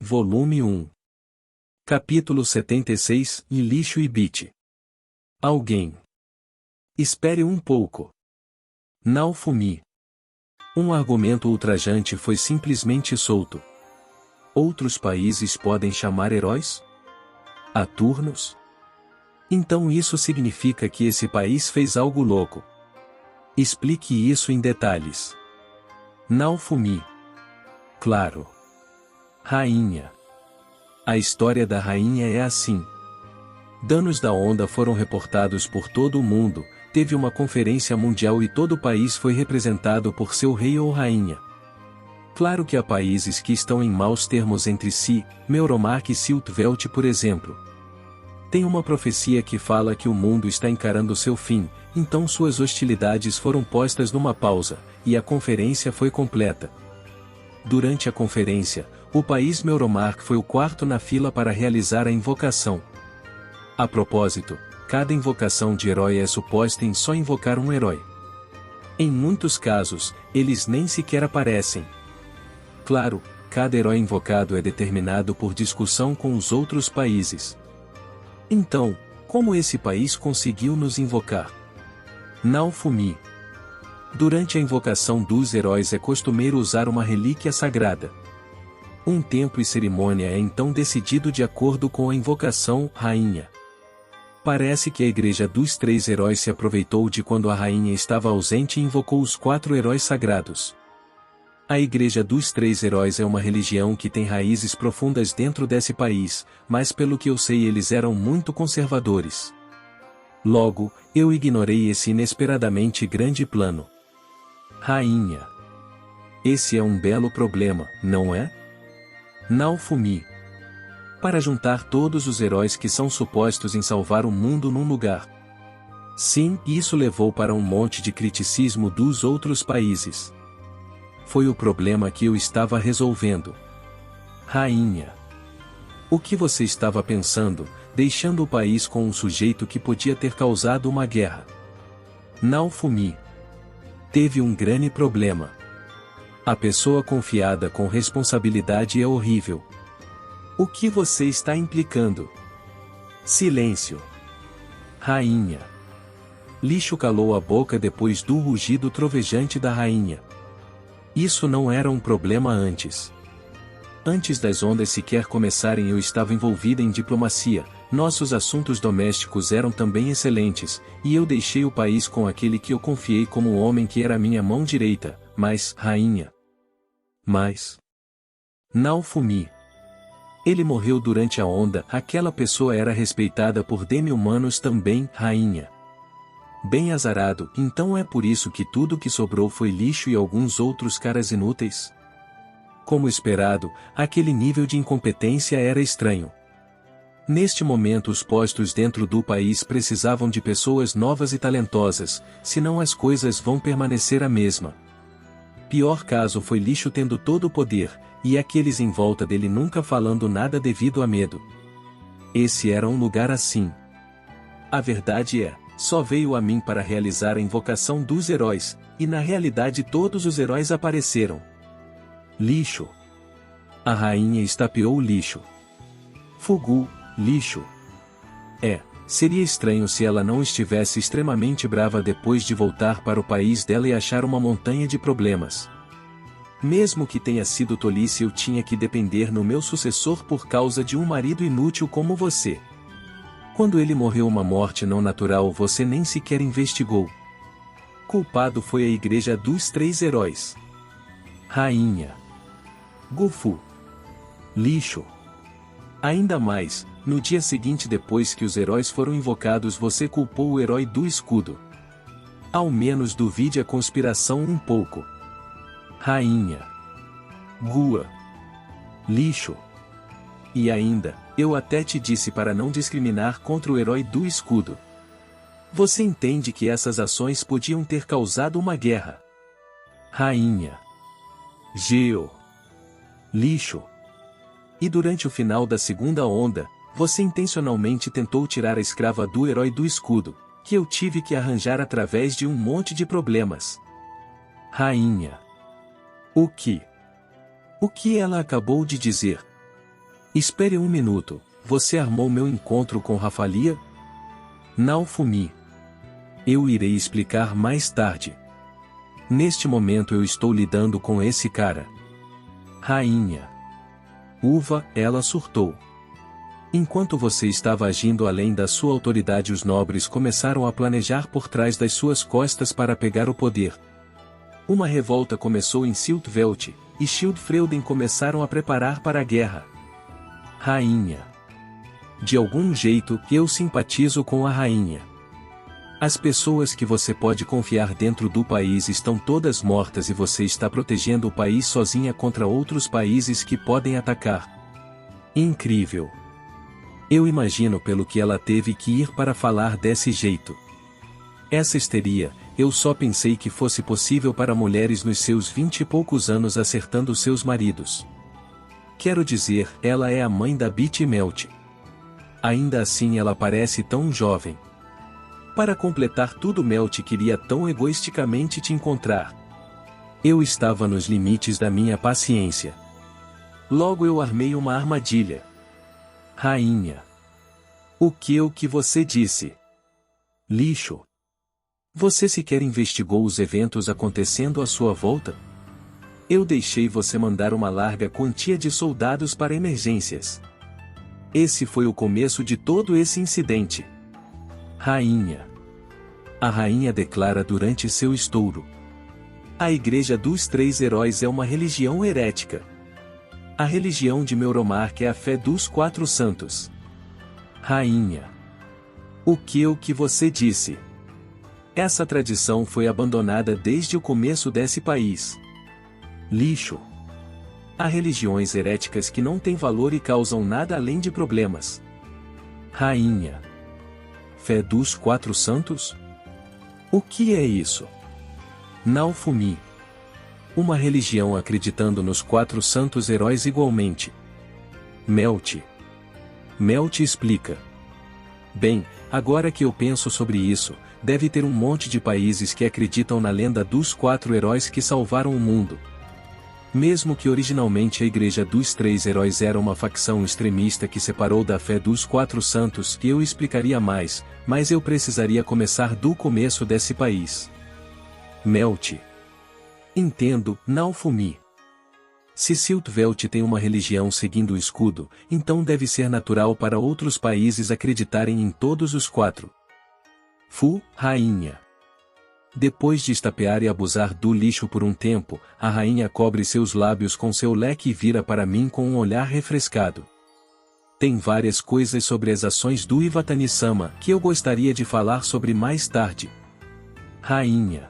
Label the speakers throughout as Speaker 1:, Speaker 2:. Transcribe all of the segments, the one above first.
Speaker 1: Volume 1. Capítulo 76, e lixo e bit. Alguém. Espere um pouco. Naofumi. Um argumento ultrajante foi simplesmente solto. Outros países podem chamar heróis? A turnos? Então isso significa que esse país fez algo louco. Explique isso em detalhes. Naofumi. Claro. Rainha. A história da rainha é assim. Danos da onda foram reportados por todo o mundo, teve uma conferência mundial e todo o país foi representado por seu rei ou rainha. Claro que há países que estão em maus termos entre si, Meuromark e Siltvelt por exemplo. Tem uma profecia que fala que o mundo está encarando seu fim, então suas hostilidades foram postas numa pausa, e a conferência foi completa. Durante a conferência, o país Meuromark foi o quarto na fila para realizar a invocação. A propósito, cada invocação de herói é suposta em só invocar um herói. Em muitos casos, eles nem sequer aparecem. Claro, cada herói invocado é determinado por discussão com os outros países. Então, como esse país conseguiu nos invocar? Naofumi. Durante a invocação dos heróis é costumeiro usar uma relíquia sagrada. Um tempo e cerimônia é então decidido de acordo com a invocação, rainha. Parece que a igreja dos três heróis se aproveitou de quando a rainha estava ausente e invocou os 4 heróis sagrados. A igreja dos três heróis é uma religião que tem raízes profundas dentro desse país, mas pelo que eu sei eles eram muito conservadores. Logo, eu ignorei esse inesperadamente grande plano. Rainha. Esse é um belo problema, não é? Naofumi. Para juntar todos os heróis que são supostos em salvar o mundo num lugar. Sim, isso levou para um monte de criticismo dos outros países. Foi o problema que eu estava resolvendo. Rainha. O que você estava pensando, deixando o país com um sujeito que podia ter causado uma guerra? Naofumi. Teve um grande problema. A pessoa confiada com responsabilidade é horrível. O que você está implicando? Silêncio. Rainha. Lixo calou a boca depois do rugido trovejante da rainha. Isso não era um problema antes. Antes das ondas sequer começarem eu estava envolvida em diplomacia, nossos assuntos domésticos eram também excelentes, e eu deixei o país com aquele que eu confiei como o homem que era minha mão direita, mas, rainha. Mas. Naofumi. Ele morreu durante a onda, aquela pessoa era respeitada por demi-humanos também, rainha. Bem azarado, então é por isso que tudo que sobrou foi lixo e alguns outros caras inúteis? Como esperado, aquele nível de incompetência era estranho. Neste momento os postos dentro do país precisavam de pessoas novas e talentosas, senão as coisas vão permanecer a mesma. Pior caso foi lixo tendo todo o poder, e aqueles em volta dele nunca falando nada devido a medo. Esse era um lugar assim. A verdade é, só veio a mim para realizar a invocação dos heróis, e na realidade todos os heróis apareceram. Lixo. A rainha estapeou o lixo. Fugu, lixo. Seria estranho se ela não estivesse extremamente brava depois de voltar para o país dela e achar uma montanha de problemas. Mesmo que tenha sido tolice, eu tinha que depender no meu sucessor por causa de um marido inútil como você. Quando ele morreu uma morte não natural você nem sequer investigou. Culpado foi a igreja dos três heróis. Rainha. Gufu. Lixo. Ainda mais, no dia seguinte depois que os heróis foram invocados você culpou o herói do escudo. Ao menos duvide a conspiração um pouco. Rainha. Gua. Lixo. E ainda, eu até te disse para não discriminar contra o herói do escudo. Você entende que essas ações podiam ter causado uma guerra. Rainha. Geo. Lixo. E durante o final da segunda onda, você intencionalmente tentou tirar a escrava do herói do escudo, que eu tive que arranjar através de um monte de problemas. Rainha. O que? O que ela acabou de dizer? Espere um minuto, você armou meu encontro com Rafalia? Naofumi. Eu irei explicar mais tarde. Neste momento eu estou lidando com esse cara. Rainha. Uva, ela surtou. Enquanto você estava agindo além da sua autoridade, os nobres começaram a planejar por trás das suas costas para pegar o poder. Uma revolta começou em Siltveld, e Schildfreuden começaram a preparar para a guerra. Rainha. De algum jeito, eu simpatizo com a rainha. As pessoas que você pode confiar dentro do país estão todas mortas e você está protegendo o país sozinha contra outros países que podem atacar. Incrível. Eu imagino pelo que ela teve que ir para falar desse jeito. Essa histeria, eu só pensei que fosse possível para mulheres nos seus 20 e poucos anos acertando seus maridos. Quero dizer, ela é a mãe da Beat Melt. Ainda assim ela parece tão jovem. Para completar tudo, Melt queria tão egoisticamente te encontrar. Eu estava nos limites da minha paciência. Logo eu armei uma armadilha. Rainha. O que você disse? Lixo. Você sequer investigou os eventos acontecendo à sua volta? Eu deixei você mandar uma larga quantia de soldados para emergências. Esse foi o começo de todo esse incidente. Rainha. A rainha declara durante seu estouro. A Igreja dos Três Heróis é uma religião herética. A religião de Meuromark é a fé dos Quatro Santos. Rainha. O que você disse? Essa tradição foi abandonada desde o começo desse país. Lixo. Há religiões heréticas que não têm valor e causam nada além de problemas. Rainha. Fé dos Quatro Santos? O que é isso? Naofumi. Uma religião acreditando nos quatro santos heróis igualmente. Melt. Melt explica. Bem, agora que eu penso sobre isso, deve ter um monte de países que acreditam na lenda dos quatro heróis que salvaram o mundo. Mesmo que originalmente a Igreja dos Três Heróis era uma facção extremista que separou da fé dos Quatro Santos, eu explicaria mais, mas eu precisaria começar do começo desse país. Melt. Entendo, Naofumi. Se Siltveld tem uma religião seguindo o escudo, então deve ser natural para outros países acreditarem em todos os quatro. Rainha. Depois de estapear e abusar do lixo por um tempo, a rainha cobre seus lábios com seu leque e vira para mim com um olhar refrescado. Tem várias coisas sobre as ações do Iwatani-sama que eu gostaria de falar sobre mais tarde. Rainha.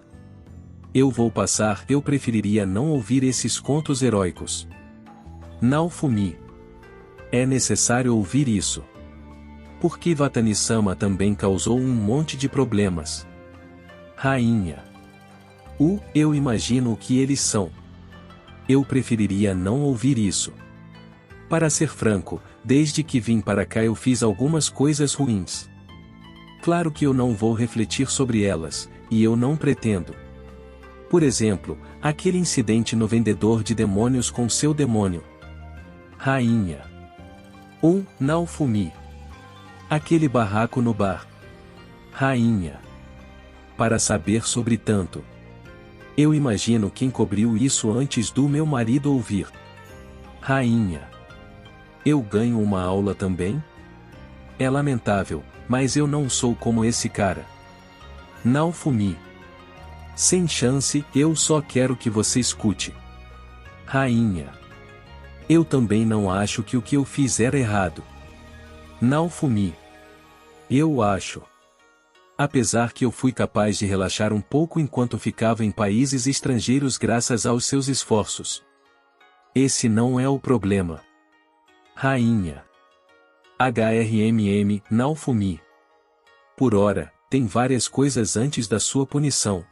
Speaker 1: Eu vou passar, eu preferiria não ouvir esses contos heróicos. Naofumi. É necessário ouvir isso. Porque Iwatani-sama também causou um monte de problemas. Rainha. Eu imagino o que eles são. Eu preferiria não ouvir isso. Para ser franco, desde que vim para cá eu fiz algumas coisas ruins. Claro que eu não vou refletir sobre elas, e eu não pretendo. Por exemplo, aquele incidente no vendedor de demônios com seu demônio. Rainha. Naofumi. Aquele barraco no bar. Rainha. Para saber sobre tanto. Eu imagino quem cobriu isso antes do meu marido ouvir. Rainha. Eu ganho uma aula também? É lamentável, mas eu não sou como esse cara. Naofumi. Sem chance, eu só quero que você escute. Rainha. Eu também não acho que o que eu fiz era errado. Naofumi. Eu acho. Apesar que eu fui capaz de relaxar um pouco enquanto ficava em países estrangeiros graças aos seus esforços. Esse não é o problema. Rainha. Naofumi. Por ora, tem várias coisas antes da sua punição.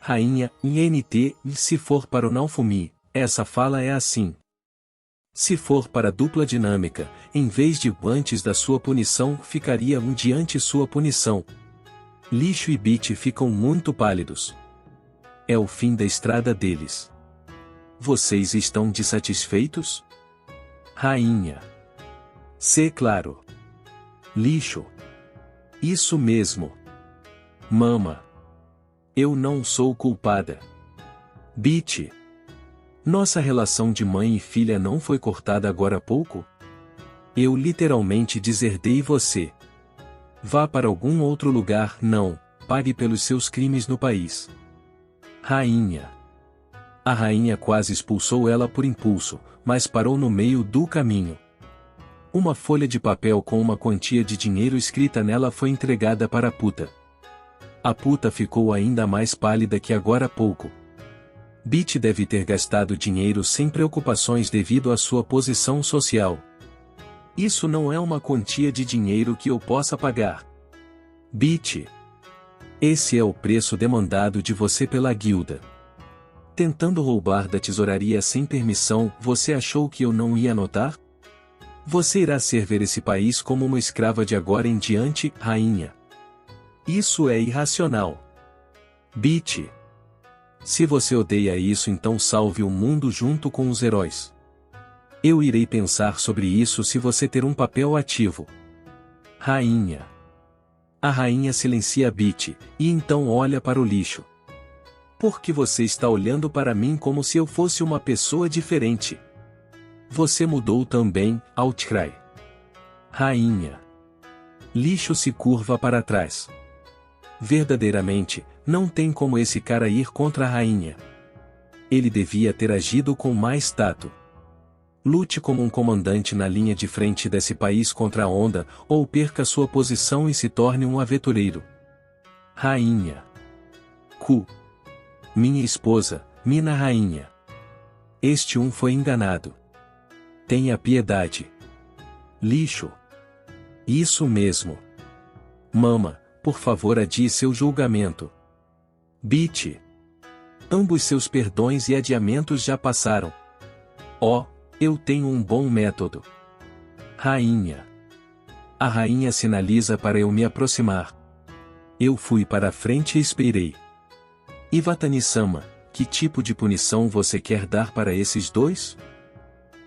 Speaker 1: Rainha, INT, se for para o Naofumi, essa fala é assim. Se for para dupla dinâmica, em vez de antes da sua punição, ficaria diante sua punição. Lixo e Beat ficam muito pálidos. É o fim da estrada deles. Vocês estão dissatisfeitos? Rainha. Ser claro. Lixo. Isso mesmo. Mama. Eu não sou culpada. Bitch. Nossa relação de mãe e filha não foi cortada agora há pouco? Eu literalmente deserdei você. Vá para algum outro lugar, não, pague pelos seus crimes no país. Rainha. A rainha quase expulsou ela por impulso, mas parou no meio do caminho. Uma folha de papel com uma quantia de dinheiro escrita nela foi entregada para a puta. A puta ficou ainda mais pálida que agora há pouco. Bitch deve ter gastado dinheiro sem preocupações devido à sua posição social. Isso não é uma quantia de dinheiro que eu possa pagar. Bitch. Esse é o preço demandado de você pela guilda. Tentando roubar da tesouraria sem permissão, você achou que eu não ia notar? Você irá servir esse país como uma escrava de agora em diante, rainha. Isso é irracional. Bitch. Se você odeia isso, então salve o mundo junto com os heróis. Eu irei pensar sobre isso se você ter um papel ativo. Rainha. A rainha silencia Bitch, e então olha para o lixo. Por que você está olhando para mim como se eu fosse uma pessoa diferente? Você mudou também, Outcry. Rainha. Lixo se curva para trás. Verdadeiramente, não tem como esse cara ir contra a rainha. Ele devia ter agido com mais tato. Lute como um comandante na linha de frente desse país contra a onda, ou perca sua posição e se torne um aventureiro. Rainha. Minha esposa, minha rainha. Este foi enganado. Tenha piedade. Lixo. Isso mesmo. Mama, por favor adie seu julgamento. Bitch. Ambos seus perdões e adiamentos já passaram. Oh, eu tenho um bom método. Rainha. A rainha sinaliza para eu me aproximar. Eu fui para a frente e esperei. Ivatani-sama, que tipo de punição você quer dar para esses dois?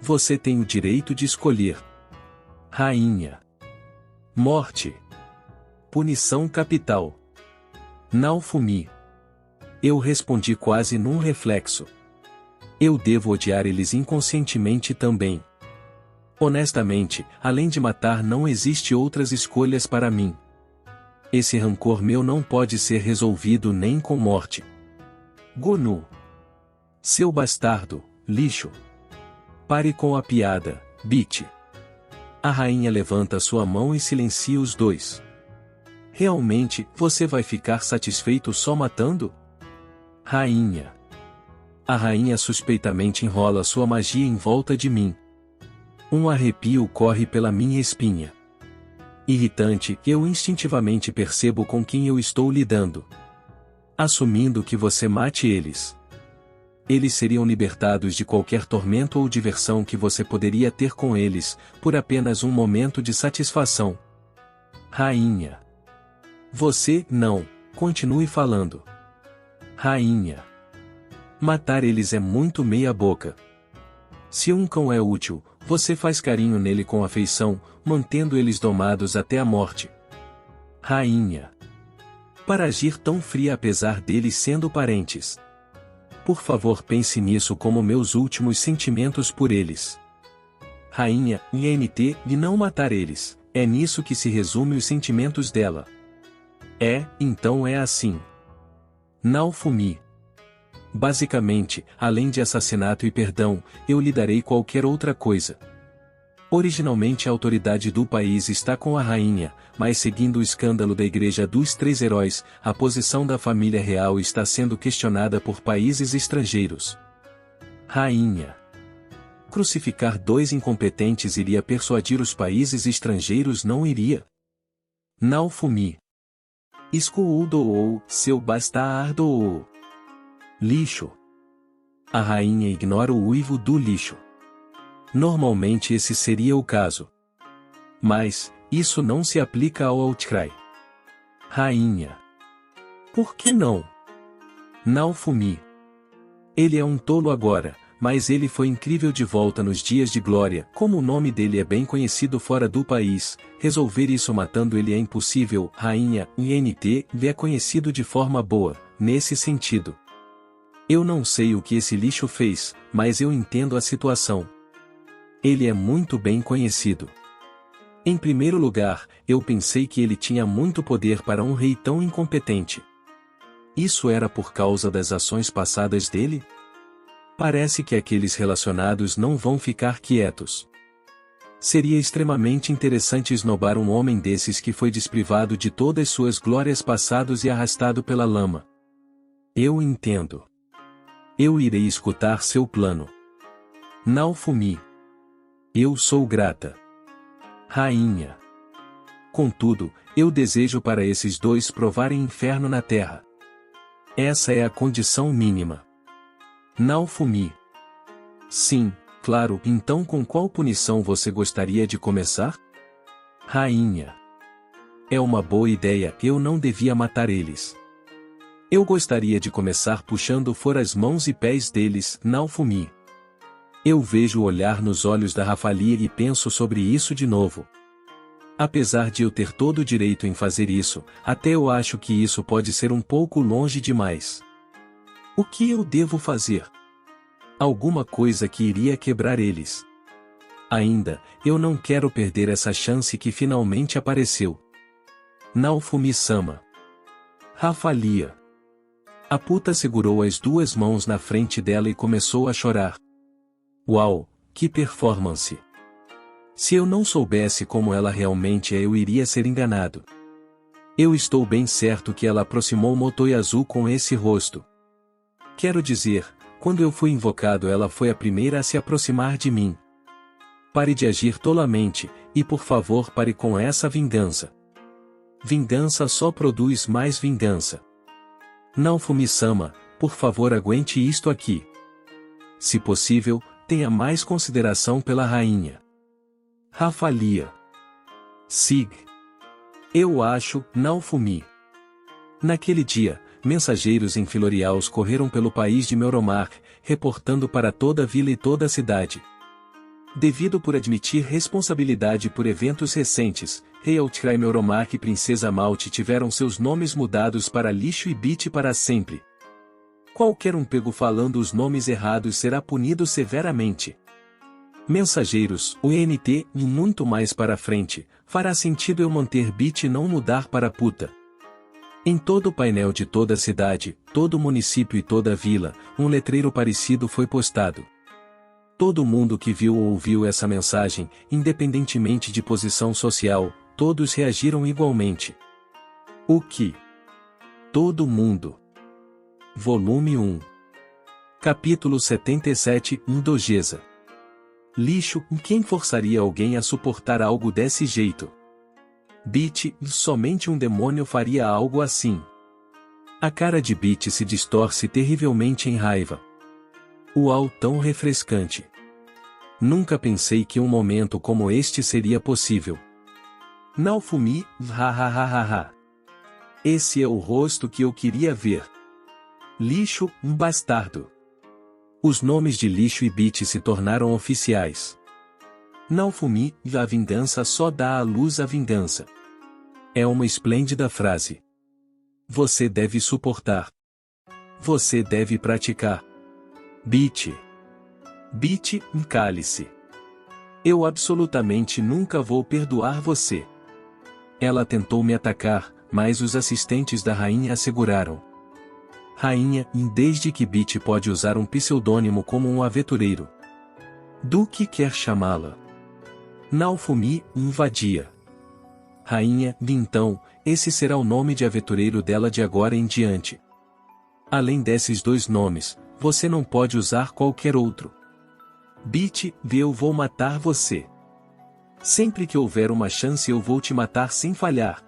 Speaker 1: Você tem o direito de escolher. Rainha. Morte. Punição capital. Naofumi. Eu respondi quase num reflexo. Eu devo odiar eles inconscientemente também. Honestamente, além de matar não existe outras escolhas para mim. Esse rancor meu não pode ser resolvido nem com morte. Gonu. Seu bastardo, lixo. Pare com a piada, bitch. A rainha levanta sua mão e silencia os dois. Realmente, você vai ficar satisfeito só matando? Rainha. A rainha suspeitamente enrola sua magia em volta de mim. Um arrepio corre pela minha espinha. Irritante, eu instintivamente percebo com quem eu estou lidando. Assumindo que você mate eles. Eles seriam libertados de qualquer tormento ou diversão que você poderia ter com eles, por apenas um momento de satisfação. Rainha. Você, não, continue falando. Rainha. Matar eles é muito meia boca. Se um cão é útil, você faz carinho nele com afeição, mantendo eles domados até a morte. Rainha. Para agir tão fria apesar deles sendo parentes. Por favor, pense nisso como meus últimos sentimentos por eles. Rainha, IMT, e não matar eles, é nisso que se resume os sentimentos dela. Então é assim. Naofumi. Basicamente, além de assassinato e perdão, eu lhe darei qualquer outra coisa. Originalmente a autoridade do país está com a rainha, mas seguindo o escândalo da Igreja dos Três Heróis, a posição da família real está sendo questionada por países estrangeiros. Rainha. Crucificar dois incompetentes iria persuadir os países estrangeiros, não iria? Naofumi. Escudo, seu bastardo. Lixo. A rainha ignora o uivo do lixo. Normalmente esse seria o caso. Mas, isso não se aplica ao Outcry. Rainha. Por que não? Naofumi. Ele é um tolo agora, mas ele foi incrível de volta nos dias de glória. Como o nome dele é bem conhecido fora do país, resolver isso matando ele é impossível. Rainha, INT, é conhecido de forma boa, nesse sentido. Eu não sei o que esse lixo fez, mas eu entendo a situação. Ele é muito bem conhecido. Em primeiro lugar, eu pensei que ele tinha muito poder para um rei tão incompetente. Isso era por causa das ações passadas dele? Parece que aqueles relacionados não vão ficar quietos. Seria extremamente interessante esnobar um homem desses que foi desprivado de todas suas glórias passadas e arrastado pela lama. Eu entendo. Eu irei escutar seu plano. Naofumi. Eu sou grata. Rainha. Contudo, eu desejo para esses dois provarem inferno na terra. Essa é a condição mínima. Naofumi. Sim, claro. Então com qual punição você gostaria de começar? Rainha. É uma boa ideia. Eu não devia matar eles. Eu gostaria de começar puxando fora as mãos e pés deles. Naofumi. Eu vejo o olhar nos olhos da Rafalia e penso sobre isso de novo. Apesar de eu ter todo o direito em fazer isso, até eu acho que isso pode ser um pouco longe demais. O que eu devo fazer? Alguma coisa que iria quebrar eles. Ainda, eu não quero perder essa chance que finalmente apareceu. Naofumi-sama. Rafalia. A puta segurou as duas mãos na frente dela e começou a chorar. Uau, que performance! Se eu não soubesse como ela realmente é, eu iria ser enganado. Eu estou bem certo que ela aproximou Motoyazu com esse rosto. Quero dizer, quando eu fui invocado, ela foi a primeira a se aproximar de mim. Pare de agir tolamente, e por favor pare com essa vingança. Vingança só produz mais vingança. Naofumi-sama, por favor aguente isto aqui. Se possível, tenha mais consideração pela rainha. Rafalia. Sig. Eu acho, Naofumi. Naquele dia, mensageiros em Filorials correram pelo país de Meuromar, reportando para toda a vila e toda a cidade. Devido por admitir responsabilidade por eventos recentes, Rei Outcry Meuromar e Princesa Malte tiveram seus nomes mudados para Lixo e Bit para sempre. Qualquer um pego falando os nomes errados será punido severamente. Mensageiros, UNT, e muito mais para frente, fará sentido eu manter Bit e não mudar para puta. Em todo o painel de toda a cidade, todo o município e toda a vila, um letreiro parecido foi postado. Todo mundo que viu ou ouviu essa mensagem, independentemente de posição social, todos reagiram igualmente. O que? Todo mundo. Volume 1. Capítulo 77, Indogesa. Lixo, quem forçaria alguém a suportar algo desse jeito? Bit, somente um demônio faria algo assim. A cara de Bit se distorce terrivelmente em raiva. Uau, tão refrescante. Nunca pensei que um momento como este seria possível. Naofumi, ha. Esse é o rosto que eu queria ver. Lixo, um bastardo. Os nomes de Lixo e Bit se tornaram oficiais. Naofumi, a vingança só dá à luz a vingança. É uma esplêndida frase. Você deve suportar. Você deve praticar. Bit. Bit, cale-se. Eu absolutamente nunca vou perdoar você. Ela tentou me atacar, mas os assistentes da rainha a seguraram. Rainha, desde que Bit pode usar um pseudônimo como um aventureiro. Do que quer chamá-la? Naofumi, vadia. Rainha, então, esse será o nome de aventureiro dela de agora em diante. Além desses dois nomes, você não pode usar qualquer outro. Bit, eu vou matar você. Sempre que houver uma chance eu vou te matar sem falhar.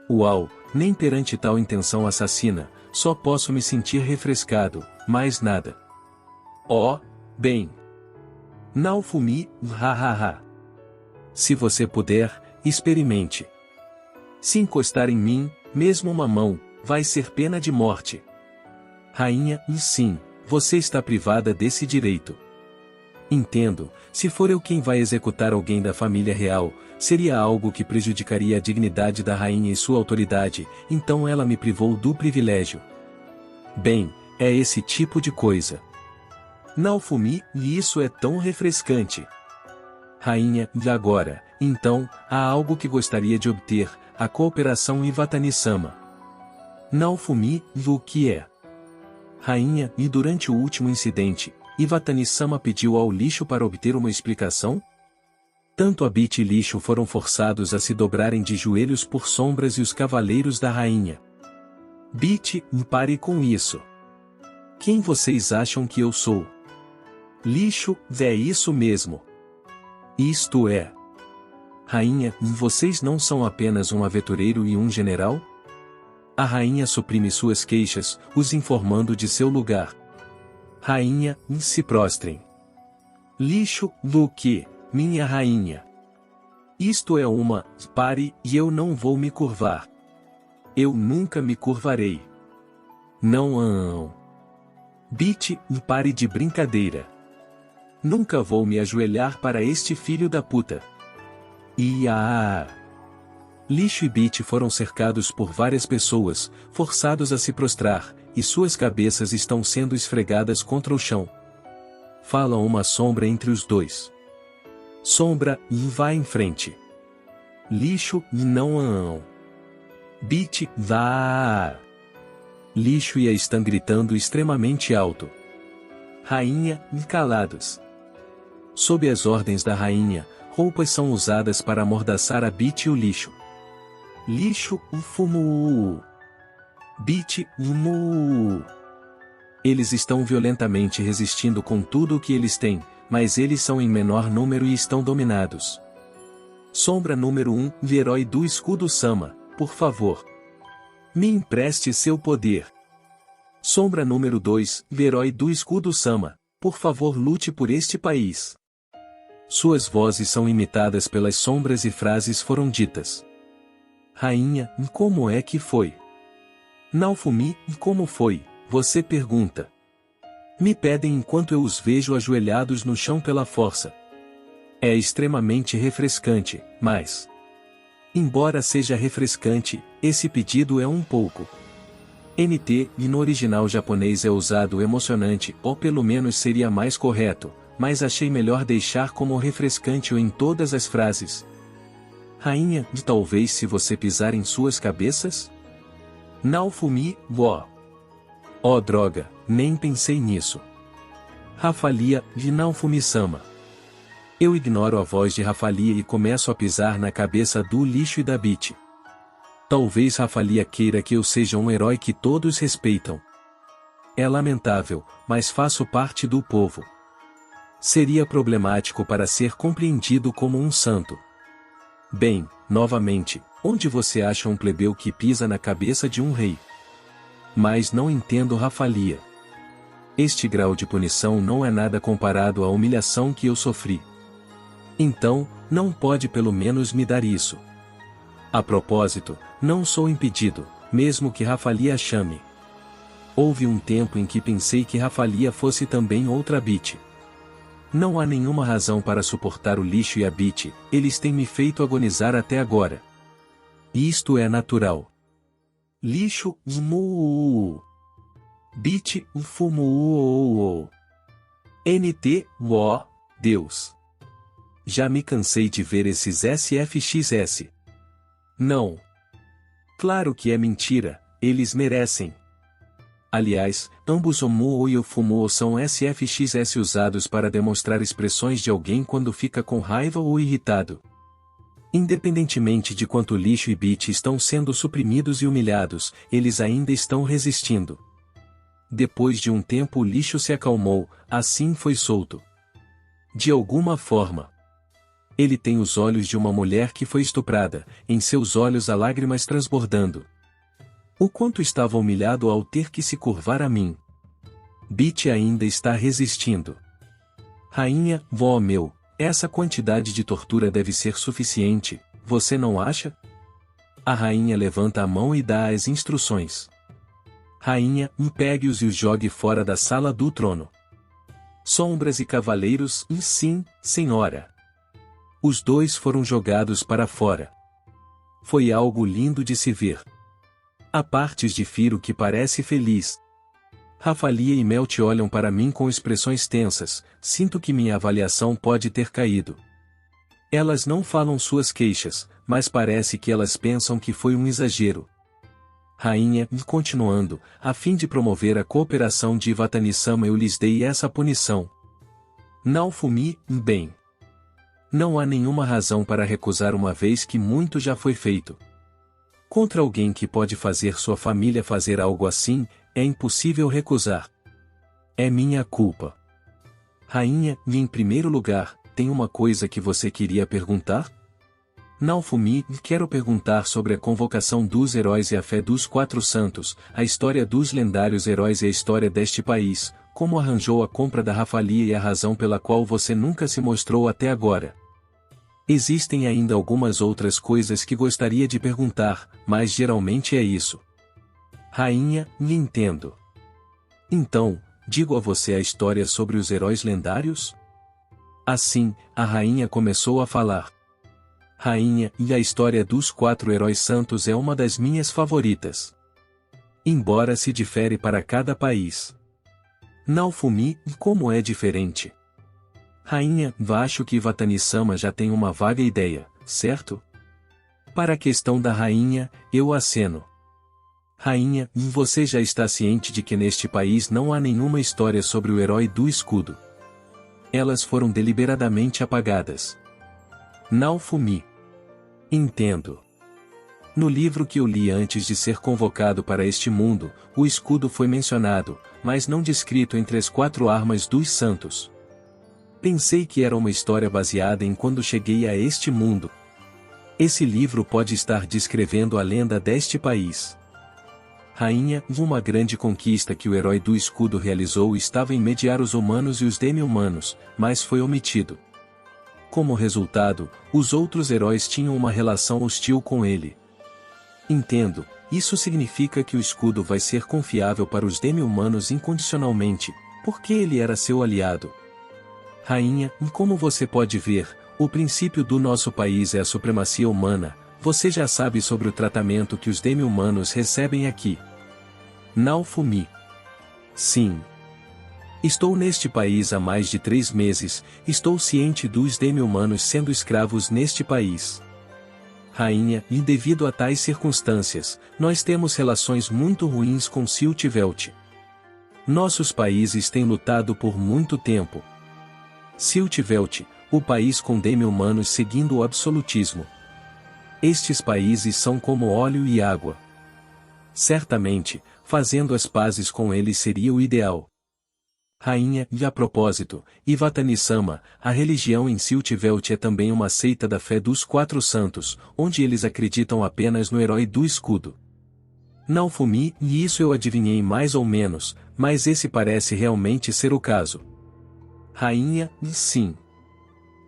Speaker 1: Uau, nem perante tal intenção assassina, só posso me sentir refrescado, mais nada. Oh, bem. Naofumi, ha. Se você puder, experimente. Se encostar em mim, mesmo uma mão, vai ser pena de morte. Rainha, sim, você está privada desse direito. Entendo, se for eu quem vai executar alguém da família real, seria algo que prejudicaria a dignidade da rainha e sua autoridade, então ela me privou do privilégio. Bem, é esse tipo de coisa. Naofumi, e isso é tão refrescante. Rainha, e agora, então, há algo que gostaria de obter, a cooperação Iwatani-sama. Naofumi, o que é? Rainha, e durante o último incidente, Iwatani-sama pediu ao lixo para obter uma explicação? Tanto a Bit e lixo foram forçados a se dobrarem de joelhos por sombras e os cavaleiros da rainha. Bit, pare com isso. Quem vocês acham que eu sou? Lixo, é isso mesmo. Isto é. Rainha, vocês não são apenas um aventureiro e um general? A rainha suprime suas queixas, os informando de seu lugar. Rainha, se prostrem. Lixo, do que, minha rainha? Isto é uma, pare, e eu não vou me curvar. Eu nunca me curvarei. Não. Bit, pare de brincadeira. Nunca vou me ajoelhar para este filho da puta. Lixo e Bit foram cercados por várias pessoas, forçados a se prostrar, e suas cabeças estão sendo esfregadas contra o chão. Fala uma sombra entre os dois. Sombra, vá em frente. Lixo, não. Bit, vá. Lixo e a estão gritando extremamente alto. Rainha, calados. Sob as ordens da rainha, roupas são usadas para amordaçar a Bit e o lixo. Lixo, fumu. Bit, mu. Eles estão violentamente resistindo com tudo o que eles têm, mas eles são em menor número e estão dominados. Sombra número 1, herói do escudo Sama, por favor. Me empreste seu poder. Sombra número 2, herói do escudo Sama, por favor lute por este país. Suas vozes são imitadas pelas sombras e frases foram ditas. Rainha, como é que foi? Naofumi, como foi? Você pergunta. Me pedem enquanto eu os vejo ajoelhados no chão pela força. É extremamente refrescante, mas... Embora seja refrescante, esse pedido é um pouco... NT, e no original japonês é usado emocionante, ou pelo menos seria mais correto, mas achei melhor deixar como refrescante ou em todas as frases. Rainha, talvez se você pisar em suas cabeças? Naofumi, Oh droga, nem pensei nisso. Rafalia, de Naofumi-sama. Eu ignoro a voz de Rafalia e começo a pisar na cabeça do lixo e da Bit. Talvez Rafalia queira que eu seja um herói que todos respeitam. É lamentável, mas faço parte do povo. Seria problemático para ser compreendido como um santo. Bem, novamente, onde você acha um plebeu que pisa na cabeça de um rei? Mas não entendo Rafalia. Este grau de punição não é nada comparado à humilhação que eu sofri. Então, não pode pelo menos me dar isso. A propósito, não sou impedido, mesmo que Rafalia chame. Houve um tempo em que pensei que Rafalia fosse também outra Bit. Não há nenhuma razão para suportar o lixo e a Bit, eles têm me feito agonizar até agora. Isto é natural. Lixo, mu. Bit, fumu. NT, Deus. Já me cansei de ver esses SFXS. Não. Claro que é mentira, eles merecem. Aliás, ambos o mu e o fumu são SFXS usados para demonstrar expressões de alguém quando fica com raiva ou irritado. Independentemente de quanto lixo e Bit estão sendo suprimidos e humilhados, eles ainda estão resistindo. Depois de um tempo o lixo se acalmou, assim foi solto. De alguma forma. Ele tem os olhos de uma mulher que foi estuprada, em seus olhos há lágrimas transbordando. O quanto estava humilhado ao ter que se curvar a mim. Bit ainda está resistindo. Rainha, meu, essa quantidade de tortura deve ser suficiente, você não acha? A rainha levanta a mão e dá as instruções. Rainha, pegue-os e os jogue fora da sala do trono. Sombras e cavaleiros, sim, senhora. Os dois foram jogados para fora. Foi algo lindo de se ver. Há partes de Firo que parece feliz. Rafalia e Melt olham para mim com expressões tensas, sinto que minha avaliação pode ter caído. Elas não falam suas queixas, mas parece que elas pensam que foi um exagero. Rainha, continuando, a fim de promover a cooperação de Ivatani-sama eu lhes dei essa punição. Naofumi, bem. Não há nenhuma razão para recusar uma vez que muito já foi feito. Contra alguém que pode fazer sua família fazer algo assim, é impossível recusar. É minha culpa. Rainha, e em primeiro lugar, tem uma coisa que você queria perguntar? Naofumi, quero perguntar sobre a convocação dos heróis e a fé dos quatro santos, a história dos lendários heróis e a história deste país, como arranjou a compra da Rafalia e a razão pela qual você nunca se mostrou até agora. Existem ainda algumas outras coisas que gostaria de perguntar, mas geralmente é isso. Rainha, entendo. Então, digo a você a história sobre os heróis lendários? Assim, a rainha começou a falar. Rainha, e a história dos quatro heróis santos é uma das minhas favoritas. Embora se difere para cada país. Naofumi, como é diferente? Rainha, acho que Ivatani-sama já tem uma vaga ideia, certo? Para a questão da rainha, eu aceno. Rainha, você já está ciente de que neste país não há nenhuma história sobre o herói do escudo. Elas foram deliberadamente apagadas. Naofumi. Entendo. No livro que eu li antes de ser convocado para este mundo, o escudo foi mencionado, mas não descrito entre as quatro armas dos santos. Pensei que era uma história baseada em quando cheguei a este mundo. Esse livro pode estar descrevendo a lenda deste país. Rainha, uma grande conquista que o herói do escudo realizou estava em mediar os humanos e os demi-humanos, mas foi omitido. Como resultado, os outros heróis tinham uma relação hostil com ele. Entendo, isso significa que o escudo vai ser confiável para os demi-humanos incondicionalmente, porque ele era seu aliado. Rainha, como você pode ver, o princípio do nosso país é a supremacia humana, você já sabe sobre o tratamento que os demi-humanos recebem aqui. Naofumi. Sim. Estou neste país há mais de 3 meses, estou ciente dos demi-humanos sendo escravos neste país. Rainha, e devido a tais circunstâncias, nós temos relações muito ruins com Siltvelt. Nossos países têm lutado por muito tempo. Siltvelt, o país com demi-humanos seguindo o absolutismo. Estes países são como óleo e água. Certamente, fazendo as pazes com eles seria o ideal. Rainha, e a propósito, Ivatani-sama, a religião em Siltvelt é também uma seita da fé dos quatro santos, onde eles acreditam apenas no herói do escudo. Naofumi, e isso eu adivinhei mais ou menos, mas esse parece realmente ser o caso. Rainha, sim.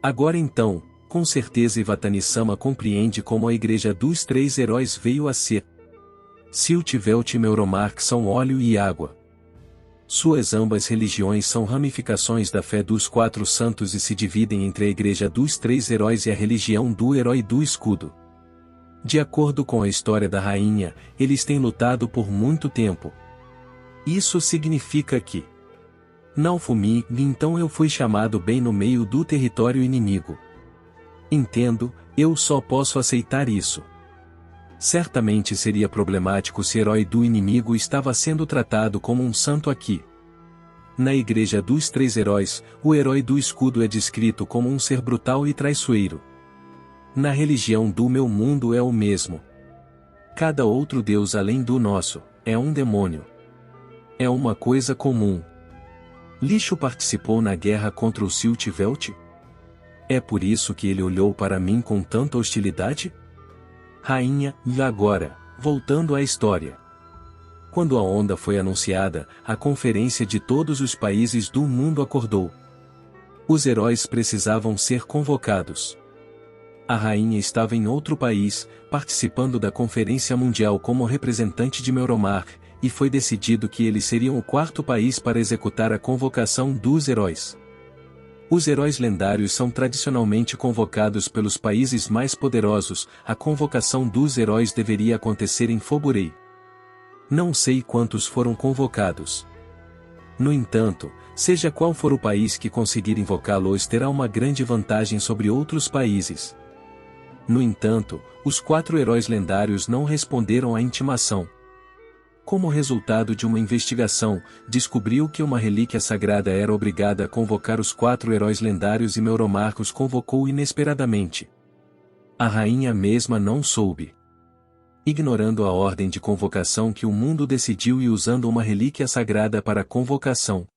Speaker 1: Agora então, com certeza Ivatani-sama compreende como a igreja dos três heróis veio a ser. Siltvelt e Meuromark são óleo e água. Suas ambas religiões são ramificações da fé dos quatro santos e se dividem entre a igreja dos três heróis e a religião do herói do escudo. De acordo com a história da rainha, eles têm lutado por muito tempo. Isso significa que Naofumi, então eu fui chamado bem no meio do território inimigo. Entendo, eu só posso aceitar isso. Certamente seria problemático se o herói do inimigo estava sendo tratado como um santo aqui. Na igreja dos três heróis, o herói do escudo é descrito como um ser brutal e traiçoeiro. Na religião do meu mundo é o mesmo. Cada outro deus além do nosso, é um demônio. É uma coisa comum. Lixo participou na guerra contra o Siltvelt? É por isso que ele olhou para mim com tanta hostilidade? Rainha, e agora, voltando à história. Quando a onda foi anunciada, a conferência de todos os países do mundo acordou. Os heróis precisavam ser convocados. A rainha estava em outro país, participando da Conferência Mundial como representante de Meuromark, e foi decidido que eles seriam o quarto país para executar a convocação dos heróis. Os heróis lendários são tradicionalmente convocados pelos países mais poderosos. A convocação dos heróis deveria acontecer em Foburei. Não sei quantos foram convocados. No entanto, seja qual for o país que conseguir invocá-los terá uma grande vantagem sobre outros países. No entanto, os 4 heróis lendários não responderam à intimação. Como resultado de uma investigação, descobriu que uma relíquia sagrada era obrigada a convocar os 4 heróis lendários e Meuromarco os convocou inesperadamente. A rainha mesma não soube. Ignorando a ordem de convocação que o mundo decidiu e usando uma relíquia sagrada para a convocação.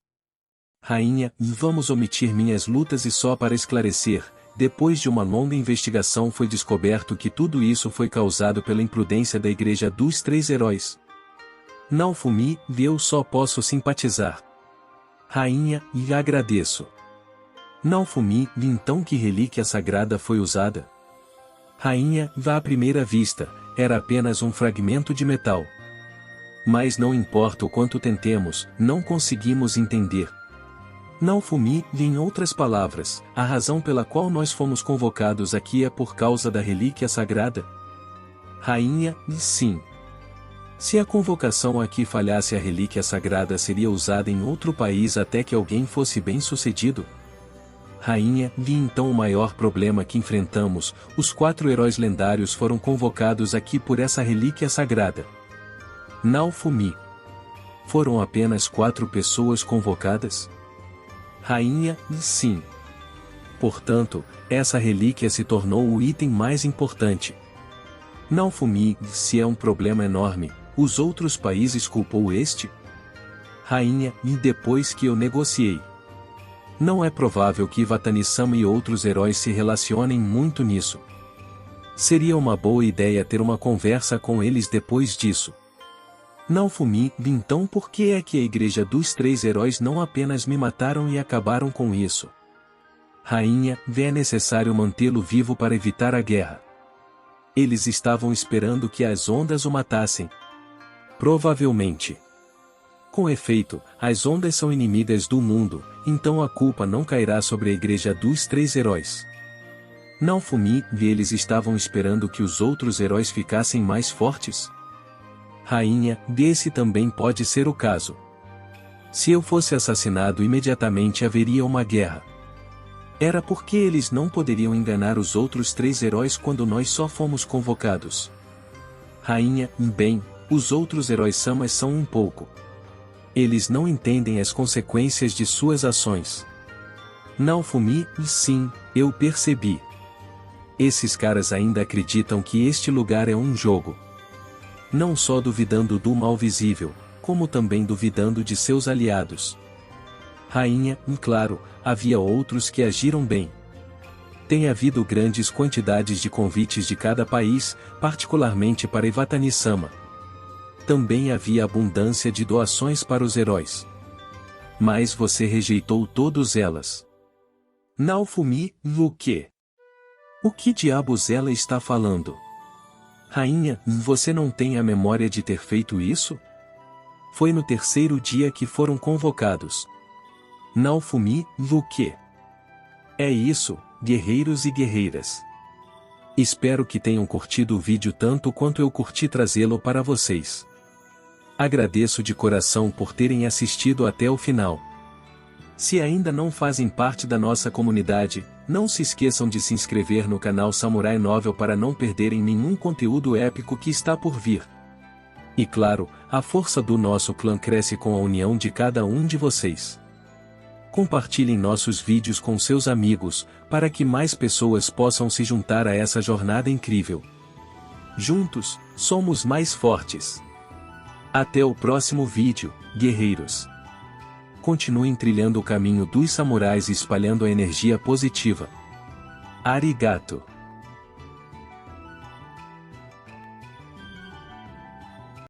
Speaker 1: Rainha, vamos omitir minhas lutas e só para esclarecer, depois de uma longa investigação foi descoberto que tudo isso foi causado pela imprudência da Igreja dos 3 Heróis. Naofumi, eu só posso simpatizar. Rainha, e agradeço. Naofumi, então que relíquia sagrada foi usada? Rainha, à primeira vista, era apenas um fragmento de metal. Mas não importa o quanto tentemos, não conseguimos entender. Naofumi, em outras palavras, a razão pela qual nós fomos convocados aqui é por causa da relíquia sagrada? Rainha, sim. Se a convocação aqui falhasse, a relíquia sagrada seria usada em outro país até que alguém fosse bem-sucedido? Rainha, então o maior problema que enfrentamos, os 4 heróis lendários foram convocados aqui por essa relíquia sagrada. Naofumi. Foram apenas 4 pessoas convocadas? Rainha, sim. Portanto, essa relíquia se tornou o item mais importante. Naofumi, se é um problema enorme, os outros países culpou este? Rainha, e depois que eu negociei. Não é provável que Iwatani-sama e outros heróis se relacionem muito nisso. Seria uma boa ideia ter uma conversa com eles depois disso. Naofumi, então por que é que a Igreja dos 3 Heróis não apenas me mataram e acabaram com isso? Rainha, é necessário mantê-lo vivo para evitar a guerra. Eles estavam esperando que as ondas o matassem. Provavelmente. Com efeito, as ondas são inimigas do mundo, então a culpa não cairá sobre a Igreja dos 3 Heróis. Naofumi, eles estavam esperando que os outros heróis ficassem mais fortes? Rainha, esse também pode ser o caso. Se eu fosse assassinado imediatamente haveria uma guerra. Era porque eles não poderiam enganar os outros 3 heróis quando nós só fomos convocados. Rainha, bem, os outros heróis Samas são um pouco. Eles não entendem as consequências de suas ações. Naofumi, sim, eu percebi. Esses caras ainda acreditam que este lugar é um jogo. Não só duvidando do mal visível, como também duvidando de seus aliados. Rainha, claro, havia outros que agiram bem. Tem havido grandes quantidades de convites de cada país, particularmente para Iwatani-sama. Também havia abundância de doações para os heróis. Mas você rejeitou todas elas. Naofumi, o quê? O que diabos ela está falando? Rainha, você não tem a memória de ter feito isso? Foi no 3º dia que foram convocados. Naofumi, o quê? É isso, guerreiros e guerreiras. Espero que tenham curtido o vídeo tanto quanto eu curti trazê-lo para vocês. Agradeço de coração por terem assistido até o final. Se ainda não fazem parte da nossa comunidade, não se esqueçam de se inscrever no canal Samurai Novel para não perderem nenhum conteúdo épico que está por vir. E claro, a força do nosso clã cresce com a união de cada um de vocês. Compartilhem nossos vídeos com seus amigos, para que mais pessoas possam se juntar a essa jornada incrível. Juntos, somos mais fortes. Até o próximo vídeo, guerreiros. Continuem trilhando o caminho dos samurais e espalhando a energia positiva. Arigato.